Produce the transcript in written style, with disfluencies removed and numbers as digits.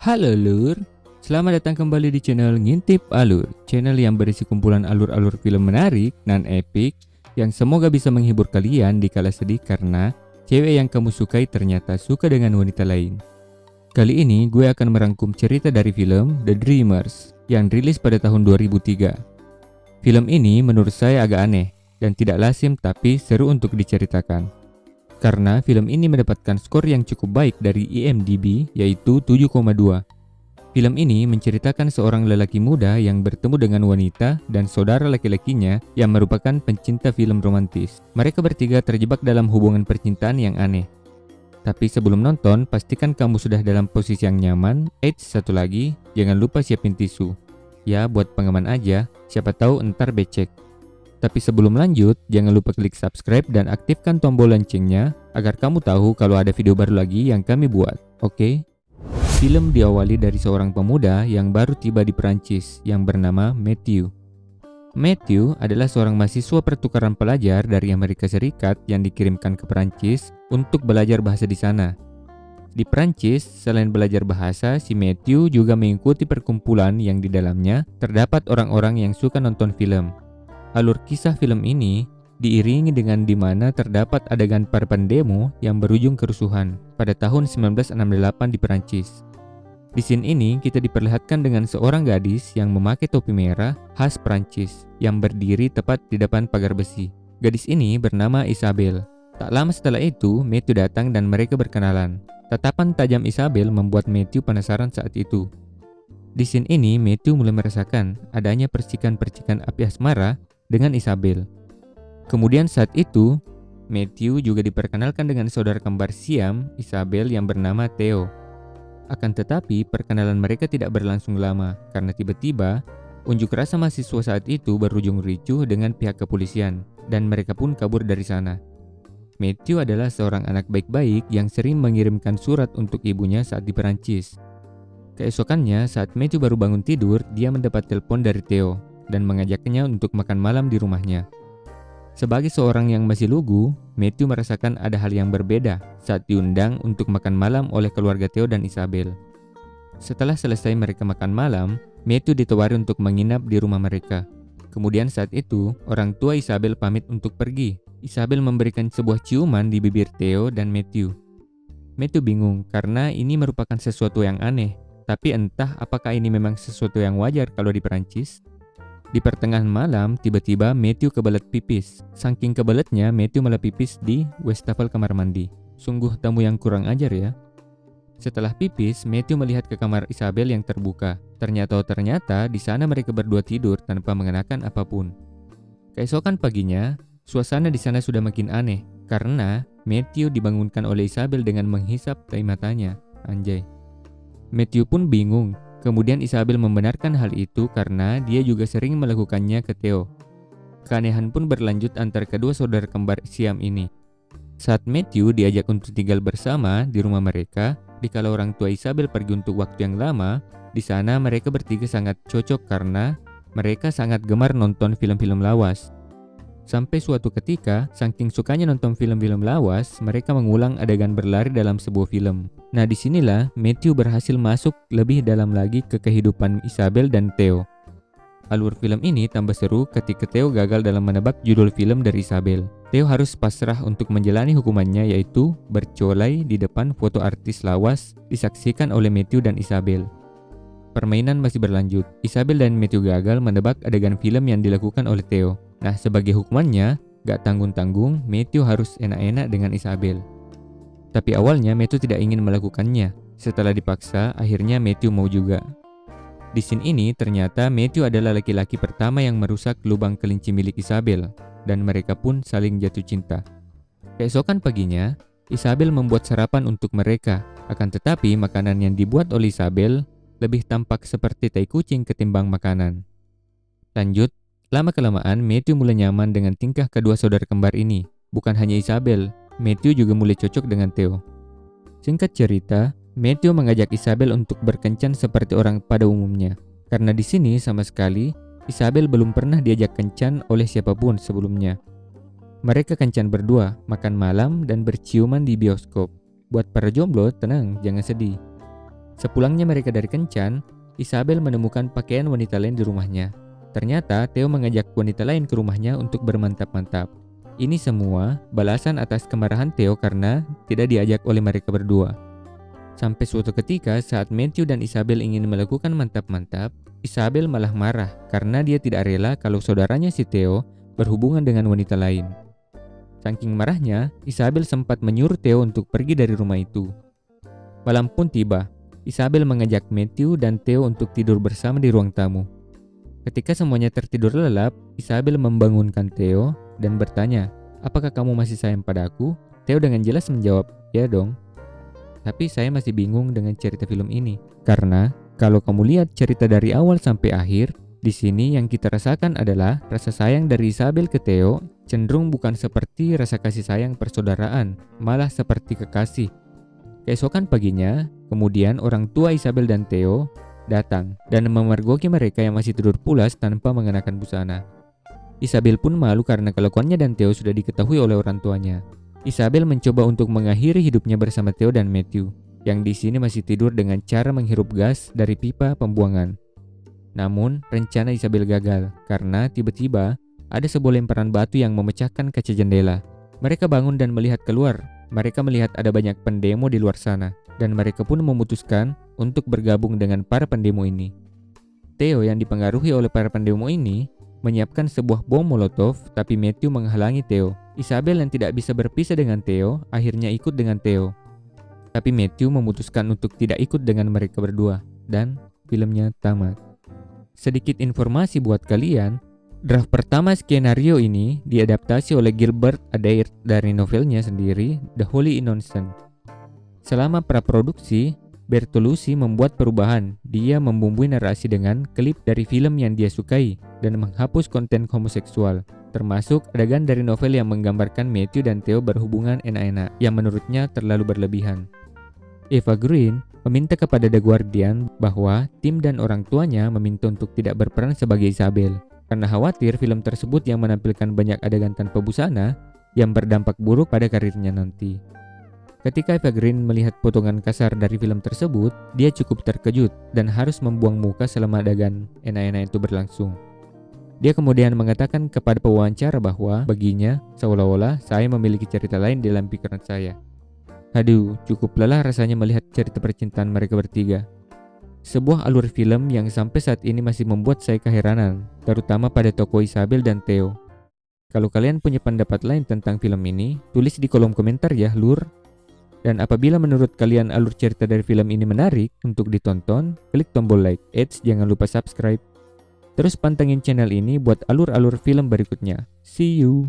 Halo Lur, selamat datang kembali di channel Ngintip Alur, channel yang berisi kumpulan alur-alur film menarik dan epik yang semoga bisa menghibur kalian di kala sedih karena cewek yang kamu sukai ternyata suka dengan wanita lain. Kali ini gue akan merangkum cerita dari film The Dreamers yang rilis pada tahun 2003. Film ini menurut saya agak aneh dan tidak lazim tapi seru untuk diceritakan. Karena film ini mendapatkan skor yang cukup baik dari IMDb yaitu 7,2. Film ini menceritakan seorang lelaki muda yang bertemu dengan wanita dan saudara laki-lakinya yang merupakan pencinta film romantis. Mereka bertiga terjebak dalam hubungan percintaan yang aneh. Tapi sebelum nonton, pastikan kamu sudah dalam posisi yang nyaman. Satu lagi, jangan lupa siapin tisu. Ya, buat pengaman aja, siapa tahu ntar becek. Tapi sebelum lanjut, jangan lupa klik subscribe dan aktifkan tombol loncengnya agar kamu tahu kalau ada video baru lagi yang kami buat, oke? Film diawali dari seorang pemuda yang baru tiba di Perancis yang bernama Matthew. Matthew adalah seorang mahasiswa pertukaran pelajar dari Amerika Serikat yang dikirimkan ke Perancis untuk belajar bahasa di sana. Di Perancis, selain belajar bahasa, si Matthew juga mengikuti perkumpulan yang di dalamnya terdapat orang-orang yang suka nonton film. Alur kisah film ini diiringi dengan di mana terdapat adegan para pendemo yang berujung kerusuhan pada tahun 1968 di Perancis. Di scene ini kita diperlihatkan dengan seorang gadis yang memakai topi merah khas Perancis yang berdiri tepat di depan pagar besi. Gadis ini bernama Isabel. Tak lama setelah itu, Matthew datang dan mereka berkenalan. Tatapan tajam Isabel membuat Matthew penasaran saat itu. Di scene ini, Matthew mulai merasakan adanya percikan-percikan api asmara dengan Isabel. Kemudian saat itu, Matthew juga diperkenalkan dengan saudara kembar Siam, Isabel yang bernama Theo. Akan tetapi, perkenalan mereka tidak berlangsung lama karena tiba-tiba unjuk rasa mahasiswa saat itu berujung ricuh dengan pihak kepolisian dan mereka pun kabur dari sana. Matthew adalah seorang anak baik-baik yang sering mengirimkan surat untuk ibunya saat di Perancis. Keesokannya, saat Matthew baru bangun tidur, dia mendapat telepon dari Theo dan mengajaknya untuk makan malam di rumahnya. Sebagai seorang yang masih lugu, Matthew merasakan ada hal yang berbeda saat diundang untuk makan malam oleh keluarga Theo dan Isabel. Setelah selesai mereka makan malam, Matthew ditawari untuk menginap di rumah mereka. Kemudian saat itu, orang tua Isabel pamit untuk pergi. Isabel memberikan sebuah ciuman di bibir Theo dan Matthew. Matthew bingung karena ini merupakan sesuatu yang aneh, tapi entah apakah ini memang sesuatu yang wajar kalau di Perancis. Di pertengahan malam, tiba-tiba Matthew kebelet pipis. Saking kebeletnya, Matthew malah pipis di wastafel kamar mandi. Sungguh tamu yang kurang ajar ya. Setelah pipis, Matthew melihat ke kamar Isabel yang terbuka. Ternyata di sana mereka berdua tidur tanpa mengenakan apapun. Keesokan paginya, suasana di sana sudah makin aneh karena Matthew dibangunkan oleh Isabel dengan menghisap tai matanya. Anjay. Matthew pun bingung. Kemudian Isabel membenarkan hal itu karena dia juga sering melakukannya ke Theo. Keanehan pun berlanjut antar kedua saudara kembar Siam ini. Saat Matthew diajak untuk tinggal bersama di rumah mereka, dikala orang tua Isabel pergi untuk waktu yang lama, di sana mereka bertiga sangat cocok karena mereka sangat gemar nonton film-film lawas. Sampai suatu ketika, saking sukanya nonton film-film lawas, mereka mengulang adegan berlari dalam sebuah film. Nah, disinilah Matthew berhasil masuk lebih dalam lagi ke kehidupan Isabel dan Theo. Alur film ini tambah seru ketika Theo gagal dalam menebak judul film dari Isabel. Theo harus pasrah untuk menjalani hukumannya yaitu bercolai di depan foto artis lawas disaksikan oleh Matthew dan Isabel. Permainan masih berlanjut. Isabel dan Matthew gagal menebak adegan film yang dilakukan oleh Theo. Nah, sebagai hukumannya, gak tanggung-tanggung, Matthew harus enak-enak dengan Isabel. Tapi awalnya Matthew tidak ingin melakukannya. Setelah dipaksa, akhirnya Matthew mau juga. Di scene ini, ternyata Matthew adalah laki-laki pertama yang merusak lubang kelinci milik Isabel, dan mereka pun saling jatuh cinta. Keesokan paginya, Isabel membuat sarapan untuk mereka. Akan tetapi, makanan yang dibuat oleh Isabel lebih tampak seperti tai kucing ketimbang makanan. Lanjut. Lama-kelamaan, Matthew mulai nyaman dengan tingkah kedua saudara kembar ini. Bukan hanya Isabel, Matthew juga mulai cocok dengan Theo. Singkat cerita, Matthew mengajak Isabel untuk berkencan seperti orang pada umumnya. Karena di sini sama sekali, Isabel belum pernah diajak kencan oleh siapapun sebelumnya. Mereka kencan berdua, makan malam, dan berciuman di bioskop. Buat para jomblo, tenang, jangan sedih. Sepulangnya mereka dari kencan, Isabel menemukan pakaian wanita lain di rumahnya. Ternyata Theo mengajak wanita lain ke rumahnya untuk bermantap-mantap. Ini semua balasan atas kemarahan Theo karena tidak diajak oleh mereka berdua. Sampai suatu ketika saat Matthew dan Isabel ingin melakukan mantap-mantap, Isabel malah marah karena dia tidak rela kalau saudaranya si Theo berhubungan dengan wanita lain. Saking marahnya, Isabel sempat menyuruh Theo untuk pergi dari rumah itu. Malam pun tiba. Isabel mengajak Matthew dan Theo untuk tidur bersama di ruang tamu. Ketika semuanya tertidur lelap, Isabel membangunkan Theo dan bertanya, "Apakah kamu masih sayang padaku?" Theo dengan jelas menjawab, "Ya dong. Tapi saya masih bingung dengan cerita film ini. Karena kalau kamu lihat cerita dari awal sampai akhir, di sini yang kita rasakan adalah rasa sayang dari Isabel ke Theo cenderung bukan seperti rasa kasih sayang persaudaraan, malah seperti kekasih." Keesokan paginya, kemudian orang tua Isabel dan Theo datang dan memergoki mereka yang masih tidur pulas tanpa mengenakan busana. Isabel pun malu karena kelakuannya dan Theo sudah diketahui oleh orang tuanya. Isabel mencoba untuk mengakhiri hidupnya bersama Theo dan Matthew, yang di sini masih tidur dengan cara menghirup gas dari pipa pembuangan. Namun, rencana Isabel gagal karena tiba-tiba ada sebuah lemparan batu yang memecahkan kaca jendela. Mereka bangun dan melihat keluar. Mereka melihat ada banyak pendemo di luar sana, dan mereka pun memutuskan untuk bergabung dengan para pendemo ini. Theo yang dipengaruhi oleh para pendemo ini menyiapkan sebuah bom molotov, tapi Matthew menghalangi Theo. Isabel yang tidak bisa berpisah dengan Theo akhirnya ikut dengan Theo. Tapi Matthew memutuskan untuk tidak ikut dengan mereka berdua, dan filmnya tamat. Sedikit informasi buat kalian, draft pertama skenario ini diadaptasi oleh Gilbert Adair dari novelnya sendiri, The Holy Innocents. Selama praproduksi, Bertolucci membuat perubahan. Dia membumbui narasi dengan klip dari film yang dia sukai dan menghapus konten homoseksual, termasuk adegan dari novel yang menggambarkan Matthew dan Theo berhubungan enak-enak yang menurutnya terlalu berlebihan. Eva Green meminta kepada The Guardian bahwa tim dan orang tuanya meminta untuk tidak berperan sebagai Isabel karena khawatir film tersebut yang menampilkan banyak adegan tanpa busana yang berdampak buruk pada karirnya nanti. Ketika Eva Green melihat potongan kasar dari film tersebut, dia cukup terkejut dan harus membuang muka selama adegan enak-enak itu berlangsung. Dia kemudian mengatakan kepada pewawancara bahwa baginya seolah-olah saya memiliki cerita lain di dalam pikiran saya. Aduh, cukup lelah rasanya melihat cerita percintaan mereka bertiga. Sebuah alur film yang sampai saat ini masih membuat saya keheranan, terutama pada tokoh Isabel dan Theo. Kalau kalian punya pendapat lain tentang film ini, tulis di kolom komentar ya, lur. Dan apabila menurut kalian alur cerita dari film ini menarik untuk ditonton, klik tombol like. Jangan lupa subscribe. Terus pantengin channel ini buat alur-alur film berikutnya. See you!